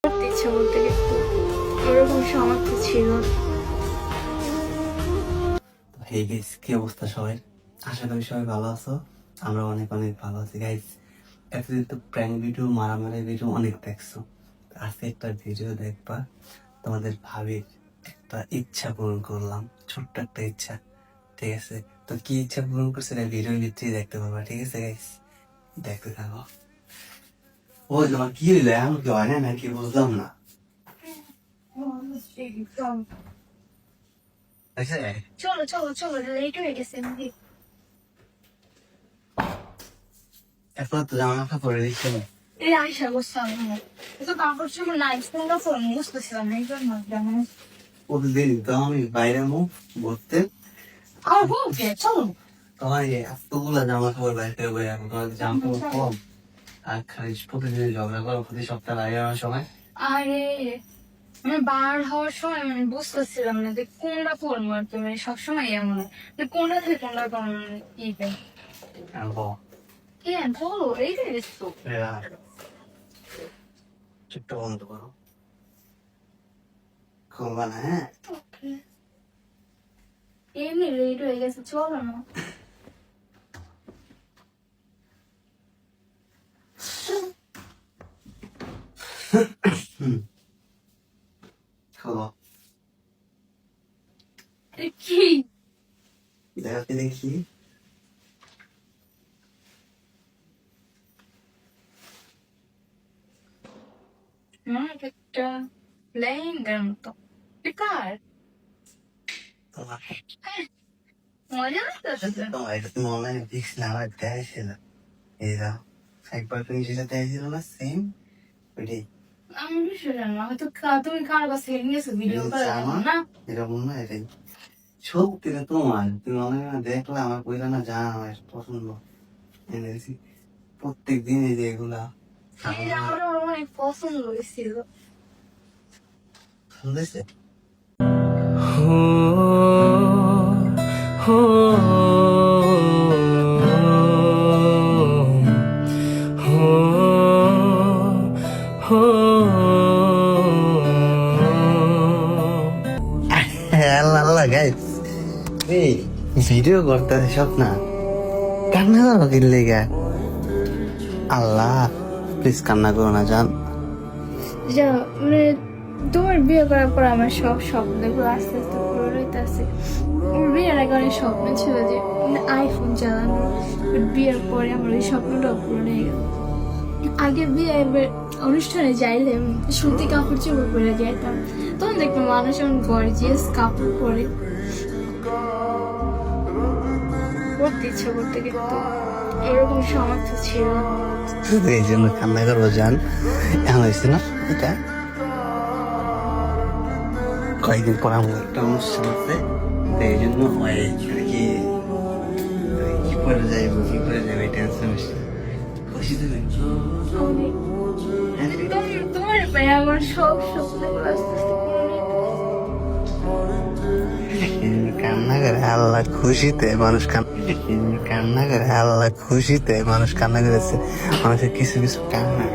করতে ইচ্ছে বলতে কিন্তু ওরকম সামর্থ্য ছিল না। হেই গাইস, কি অবস্থা সবাই? আশা করি সবাই ভালো আছো। আমরা অনেক অনেক ভালো আছি গাইস। এতদিন তো প্র্যাঙ্ক ভিডিও, মারামারি ভিডিও অনেক দেখছো। আজকে একটা ভিডিও দেখবা, তোমাদের ভাবির একটা ইচ্ছা পূরণ করলাম, ছোট্ট একটা ইচ্ছা। ঠিক আছে, তো কি ইচ্ছা পূরণ করছে এটা ভিডিওর ভিতরেই দেখতে পাবা। ঠিক আছে গাইস, দেখতে থাকো। ও তোমার কি হইলো? এমন কি হয় না নাকি বুঝলাম না। চলো চলো চলো, লেট হয়ে গেছে। এখন তো জামা কাপড় দিচ্ছে না। এই আয়সা বসলাম তো কাপড় চোপড় নাই, কোনটা ফোন বুঝতেছিলাম না, এই জন্য প্রতিদিন তো আমি বাইরে মুখ বসতে আমার বলছে চলো। তোমার এতগুলা জামা কাপড় বাইরে থেকে বই, এখন তোমার জামা কাপড় কম আর খালি প্রতিদিন ঝগড়া করো প্রতি সপ্তাহে বাইরে আনার সময়। আরে আমি বার হওয়ার সময় মানে বুঝতেছিলাম না যে কোনটা পরবো আর কি, মানে সবসময় এমন হয়। মানে কোনটা থেকে কোনটা কেমন কি কি বলো, এই তো ছোট্ট বন্ধ করো, খুলবা না হ্যাঁ? এমনি রেড হয়ে গেছে, চলো না। খোলো, কি দেখাতে দেখি। একটা লেহেঙ্গার মতো বেকার তোমার মজা লাগতেছে। তোমার এটা তুমি অনলাইনে দেখছিলাম আর দেখাইছিল। এই দাও, একবার তুমি যেটা দেখাইছিল না সেম ওইটাই। আমি বিষয় জানি না, হয়তো তুমি কার কাছে নিয়েছো ভিডিও করে না। এরকম না, এটাই সত্যি না তোমার। তুমি অনলাইনে দেখলে আমার কইলা না, যা আমার পছন্দ এনেছি প্রত্যেক দিন। এই যে এগুলা আমার অনেক পছন্দ হয়েছিল। শুনতেছে আল্লাহ গাইস, এই ভিডিও করতে সব না কান্না করো কি লেগে? আল্লাহ প্লিজ কান্না করো না জান। যা মানে তোমার বিয়ে করার পর আমার সব স্বপ্নগুলো আস্তে আস্তে পূরণ হইতেছে। আমার বিয়ের আগে অনেক স্বপ্ন ছিল যে আইফোন চালানো, বিয়ের পরে আমার ওই স্বপ্নটাও পূরণ হয়ে গেল। আগে বিয়ে অনুষ্ঠানে যাইলে সুতি কাপড় চোপড় পরে যাইতাম, তখন দেখতাম মানুষ এমন গর্জিয়াস কাপড় পরে পড়তে ইচ্ছা করতে, কিন্তু ওরকম সামর্থ্য ছিল না। এই জন্য কান্না করবো জান। এমন হয়েছে না, এটা কয়েকদিন পর আমার একটা অনুষ্ঠান আছে, তো এই জন্য কি কি করে যাইবো কি করে যাবে টেনশন হচ্ছে। খুশি তো তোমার পায়ে আমার সব স্বপ্নগুলো আস্তে আস্তে পূরণ হইতেছে। কান্না করে আল্লাহ খুশিতে মানুষ কান্না করে আল্লাহ খুশিতে মানুষ কান্না করেছে। মানুষের কিছু কিছু কান্না